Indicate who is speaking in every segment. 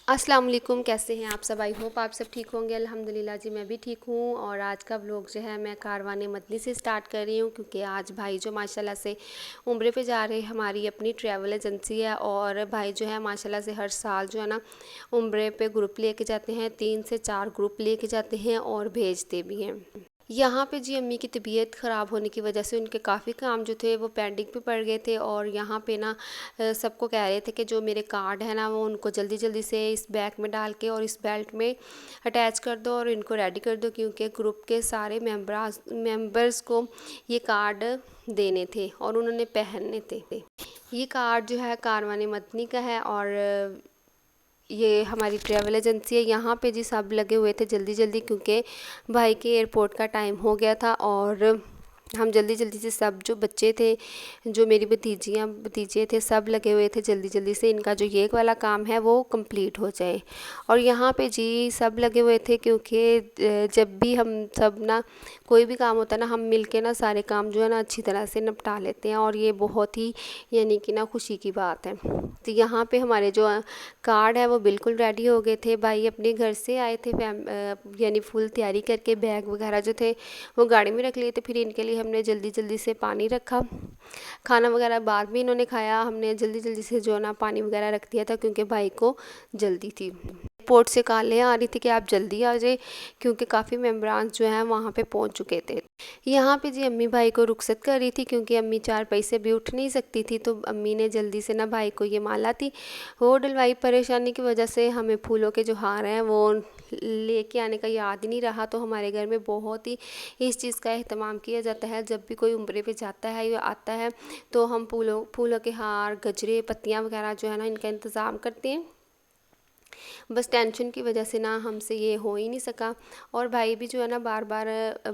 Speaker 1: السلام علیکم، کیسے ہیں آپ سب؟ آئی ہوپ آپ سب ٹھیک ہوں گے۔ الحمدللہ جی میں بھی ٹھیک ہوں۔ اور آج کا ولاگ جو ہے میں کاروان مدنی سے سٹارٹ کر رہی ہوں، کیونکہ آج بھائی جو ماشاءاللہ سے عمرے پہ جا رہے ہیں، ہماری اپنی ٹریول ایجنسی ہے، اور بھائی جو ہے ماشاءاللہ سے ہر سال جو ہے نا عمرے پہ گروپ لے کے جاتے ہیں، 3 سے 4 گروپ لے کے جاتے ہیں اور بھیجتے بھی ہیں۔ یہاں پہ جی امی کی طبیعت خراب ہونے کی وجہ سے ان کے کافی کام جو تھے وہ پینڈنگ پہ پڑ گئے تھے، اور یہاں پہ نا سب کو کہہ رہے تھے کہ جو میرے کارڈ ہے نا وہ ان کو جلدی جلدی سے اس بیگ میں ڈال کے اور اس بیلٹ میں اٹیچ کر دو اور ان کو ریڈی کر دو، کیونکہ گروپ کے سارے ممبرز کو یہ کارڈ دینے تھے اور انہوں نے پہننے تھے۔ یہ کارڈ جو ہے کاروان مدنی کا ہے، اور یہ ہماری ٹریول ایجنسی ہے۔ یہاں پہ جی سب لگے ہوئے تھے جلدی جلدی، کیونکہ بھائی کے ایئرپورٹ کا ٹائم ہو گیا تھا، اور ہم جلدی جلدی سے سب جو بچے تھے، جو میری بھتیجیاں بھتیجے تھے، سب لگے ہوئے تھے جلدی جلدی سے ان کا جو یہ والا کام ہے وہ کمپلیٹ ہو جائے۔ اور یہاں پہ جی سب لگے ہوئے تھے، کیونکہ جب بھی ہم سب نا کوئی بھی کام ہوتا ہے نا، ہم مل کے نا سارے کام جو ہے نا اچھی طرح سے نپٹا لیتے ہیں، اور یہ بہت ہی یعنی کہ نا خوشی کی بات ہے۔ تو یہاں پہ ہمارے جو کارڈ ہے وہ بالکل ریڈی ہو گئے تھے۔ بھائی اپنے گھر سے آئے تھے یعنی فل تیاری کر کے، بیگ وغیرہ جو تھے وہ گاڑی میں رکھ لیے تھے۔ پھر ان کے لیے ہم نے جلدی جلدی سے پانی رکھا، کھانا وغیرہ بعد میں انہوں نے کھایا، ہم نے جلدی جلدی سے جو نا پانی وغیرہ رکھ دیا تھا، کیونکہ بھائی کو جلدی تھی۔ ایئرپورٹ سے کالیں آ رہی تھی کہ آپ جلدی آ جائیں، کیونکہ کافی ممبران جو ہیں وہاں پہ پہنچ چکے تھے۔ یہاں پہ جی امی بھائی کو رخصت کر رہی تھی، کیونکہ امی چارپائی سے بھی اٹھ نہیں سکتی تھی، تو امی نے جلدی سے نا بھائی کو یہ مالا تھی وہ ڈلوائی۔ پریشانی کی وجہ سے ہمیں پھولوں کے جو ہار ہیں وہ لے کے آنے کا یاد ہی نہیں رہا، تو ہمارے گھر میں بہت ہی اس چیز کا اہتمام کیا جاتا ہے۔ جب بھی کوئی عمرے پہ جاتا ہے یا آتا ہے تو ہم پھولوں کے ہار، گجرے، پتیاں وغیرہ جو ہے نا ان کا انتظام کرتے ہیں۔ بس ٹینشن کی وجہ سے نا ہم سے یہ ہو ہی نہیں سکا، اور بھائی بھی جو ہے نا بار بار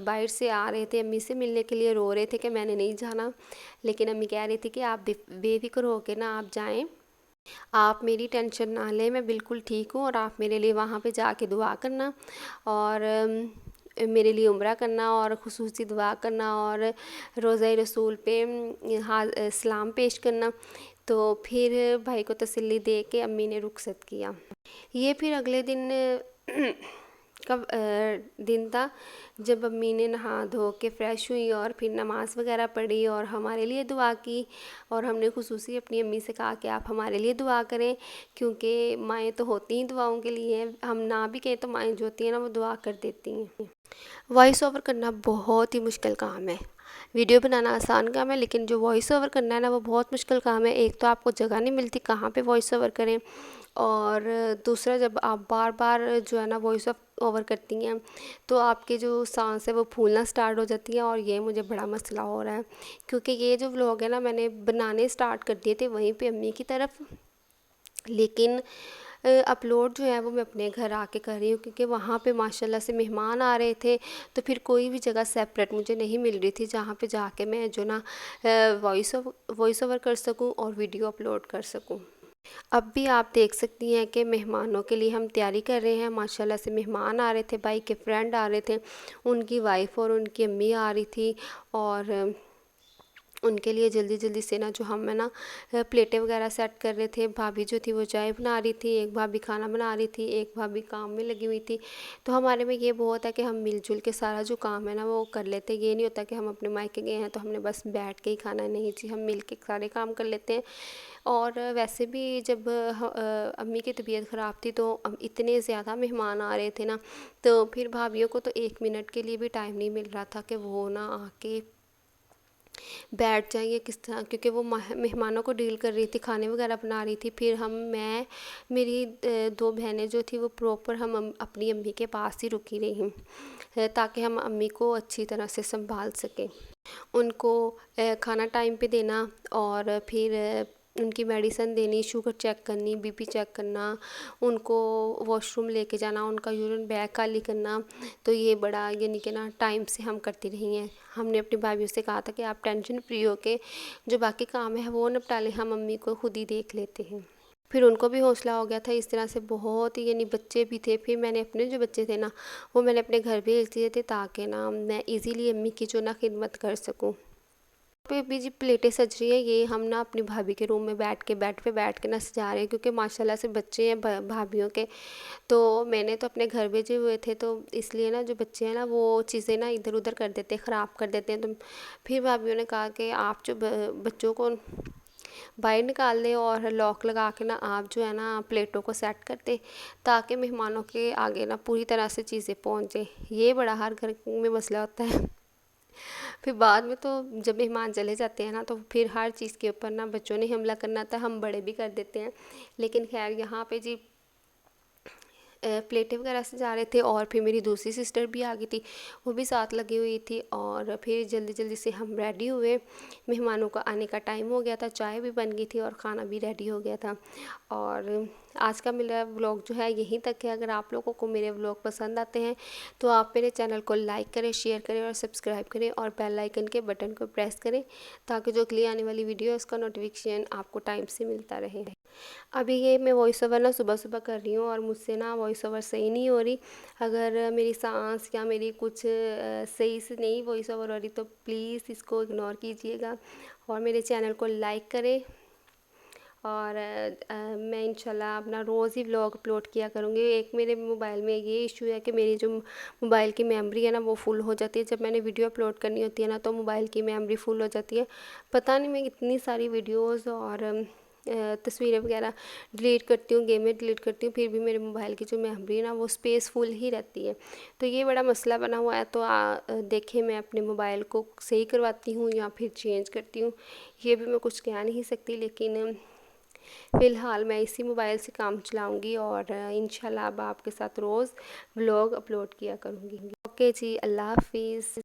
Speaker 1: باہر سے آ رہے تھے امی سے ملنے کے لیے، رو رہے تھے کہ میں نے نہیں جانا، لیکن امی کہہ رہی تھی کہ آپ بے فکر ہو کے نا آپ جائیں، آپ میری ٹینشن نہ لیں، میں بالکل ٹھیک ہوں، اور آپ میرے لیے وہاں پہ جا کے دعا کرنا، اور میرے لیے عمرہ کرنا، اور خصوصی دعا کرنا، اور روضہ رسول پہ سلام پیش کرنا۔ تو پھر بھائی کو تسلی دے کے امی نے رخصت کیا۔ یہ پھر اگلے دن کا دن تھا جب امی نے نہا دھو کے فریش ہوئی اور پھر نماز وغیرہ پڑھی اور ہمارے لیے دعا کی، اور ہم نے خصوصی اپنی امی سے کہا کہ آپ ہمارے لیے دعا کریں، کیونکہ مائیں تو ہوتی ہیں دعاؤں کے لیے، ہم نہ بھی کہیں تو مائیں جو ہوتی ہیں نا وہ دعا کر دیتی ہیں۔ وائس اوور کرنا بہت ہی مشکل کام ہے، ویڈیو بنانا آسان کام ہے، لیکن جو وائس اوور کرنا ہے نا وہ بہت مشکل کام ہے۔ ایک تو آپ کو جگہ نہیں ملتی کہاں پہ وائس اوور کریں، اور دوسرا جب آپ بار بار جو ہے نا وائس اوور کرتی ہیں تو آپ کے جو سانس ہے وہ پھولنا سٹارٹ ہو جاتی ہیں، اور یہ مجھے بڑا مسئلہ ہو رہا ہے، کیونکہ یہ جو ولاگ ہے نا میں نے بنانے سٹارٹ کر دیے تھے وہیں پہ امی کی طرف، لیکن اپلوڈ جو ہے وہ میں اپنے گھر آ کے کر رہی ہوں، کیونکہ وہاں پہ ماشاءاللہ سے مہمان آ رہے تھے، تو پھر کوئی بھی جگہ سیپریٹ مجھے نہیں مل رہی تھی جہاں پہ جا کے میں جو نا وائس اوور کر سکوں اور ویڈیو اپلوڈ کر سکوں۔ اب بھی آپ دیکھ سکتی ہیں کہ مہمانوں کے لیے ہم تیاری کر رہے ہیں، ماشاءاللہ سے مہمان آ رہے تھے، بھائی کے فرینڈ آ رہے تھے، ان کی وائف اور ان کی امی آ رہی تھی، اور ان کے لیے جلدی جلدی سے نا جو ہم نا پلیٹیں وغیرہ سیٹ کر رہے تھے۔ بھابھی جو تھی وہ چائے بنا رہی تھی، ایک بھابھی کھانا بنا رہی تھی، ایک بھابھی کام میں لگی ہوئی تھی۔ تو ہمارے میں یہ بہت ہے کہ ہم مل جل کے سارا جو کام ہے نا وہ کر لیتے ہیں، یہ نہیں ہوتا کہ ہم اپنے مائکے گئے ہیں تو ہم نے بس بیٹھ کے ہی کھانا، نہیں جی ہم مل کے سارے کام کر لیتے ہیں۔ اور ویسے بھی جب امی کی طبیعت خراب تھی تو اتنے زیادہ مہمان آ رہے تھے نا، تو پھر بھابھیوں کو تو 1 منٹ کے لیے بھی ٹائم نہیں مل رہا تھا کہ وہ نا آ کے بیٹھ جائیں یا کس طرح، کیونکہ وہ مہمانوں کو ڈیل کر رہی تھی، کھانے وغیرہ بنا رہی تھی۔ پھر میں میری 2 بہنیں جو تھی وہ پراپر ہم اپنی امی کے پاس ہی رکی رہی تاکہ ہم امی کو اچھی طرح سے سنبھال سکیں، ان کو کھانا ٹائم پہ دینا، اور پھر ان کی میڈیسن دینی، شوگر چیک کرنی، بی پی چیک کرنا، ان کو واش روم لے کے جانا، ان کا یورین بیگ خالی کرنا۔ تو یہ بڑا یعنی کہ نا ٹائم سے ہم کرتی رہی ہیں۔ ہم نے اپنی بھابھیوں سے کہا تھا کہ آپ ٹینشن فری ہو کے جو باقی کام ہے وہ نپٹا لیں، ہم امی کو خود ہی دیکھ لیتے ہیں۔ پھر ان کو بھی حوصلہ ہو گیا تھا اس طرح سے، بہت ہی یعنی بچے بھی تھے۔ پھر میں نے اپنے جو بچے تھے نا وہ میں نے اپنے گھر بھیج دیے تھے، تاکہ نا میں ایزیلی امی کی جو نا خدمت کر سکوں۔ پہ بھی جی پلیٹیں سج رہی ہیں، یہ ہم نا اپنی بھابھی کے روم میں بیٹھ کے بیڈ پہ بیٹھ کے نا سجا رہے ہیں، کیونکہ ماشاءاللہ سے بچے ہیں بھابھیوں کے، تو میں نے تو اپنے گھر بھیجے ہوئے تھے، تو اس لیے نا جو بچے ہیں نا وہ چیزیں نا ادھر ادھر کر دیتے ہیں، خراب کر دیتے ہیں، تو پھر بھابھیوں نے کہا کہ آپ جو بچوں کو باہر نکال دیں اور لاک لگا کے نا آپ جو ہے نا پلیٹوں کو سیٹ کر دیں، تاکہ مہمانوں کے آگے نا پوری طرح سے چیزیں پہنچیں۔ یہ بڑا ہر گھر میں مسئلہ ہوتا ہے۔ پھر بعد میں تو جب مہمان چلے جاتے ہیں نا تو پھر ہر چیز کے اوپر نا بچوں نے حملہ کرنا تھا، ہم بڑے بھی کر دیتے ہیں، لیکن خیر یہاں پہ جی پلیٹیں وغیرہ سے جا رہے تھے، اور پھر میری دوسری سسٹر بھی آ گئی تھی، وہ بھی ساتھ لگی ہوئی تھی، اور پھر جلدی جلدی سے ہم ریڈی ہوئے، مہمانوں کا آنے کا ٹائم ہو گیا تھا، چائے بھی بن گئی تھی اور کھانا بھی ریڈی ہو گیا تھا۔ اور آج کا میرا ولاگ جو ہے یہیں تک ہے۔ اگر آپ لوگوں کو میرے ولاگ پسند آتے ہیں تو آپ میرے چینل کو لائک کریں، شیئر کریں اور سبسکرائب کریں، اور بیل آئیکن کے بٹن کو پریس کریں تاکہ جو اگلی آنے والی ویڈیو ہے اس کا نوٹیفیکیشن آپ کو ٹائم سے ملتا رہے۔ ابھی یہ میں وائس اوور نا صبح صبح کر رہی ہوں، اور مجھ سے نا وائس اوور صحیح نہیں ہو رہی، اگر میری سانس یا میری کچھ صحیح سے نہیں وائس اوور ہو رہی تو پلیز اس کو اگنور کیجیے گا، اور میرے چینل کو لائک کریں، اور میں انشاءاللہ اپنا روز ہی ولاگ اپلوڈ کیا کروں گی۔ ایک میرے موبائل میں یہ ایشو ہے کہ میری جو موبائل کی میموری ہے نا وہ فل ہو جاتی ہے، جب میں نے ویڈیو اپلوڈ کرنی ہوتی ہے نا تو موبائل کی میموری فل ہو جاتی ہے، پتہ نہیں میں اتنی ساری ویڈیوز اور تصویریں وغیرہ ڈیلیٹ کرتی ہوں، گیمیں ڈیلیٹ کرتی ہوں، پھر بھی میرے موبائل کی جو میموری ہے نا وہ اسپیس فل ہی رہتی ہے، تو یہ بڑا مسئلہ بنا ہوا ہے۔ تو دیکھیں میں اپنے موبائل کو صحیح کرواتی ہوں یا پھر چینج کرتی ہوں، یہ بھی میں کچھ کہہ نہیں سکتی، لیکن فی الحال میں اسی موبائل سے کام چلاؤں گی، اور انشاءاللہ اب آپ کے ساتھ روز ولاگ اپلوڈ کیا کروں گی۔ اوکے جی، اللہ حافظ۔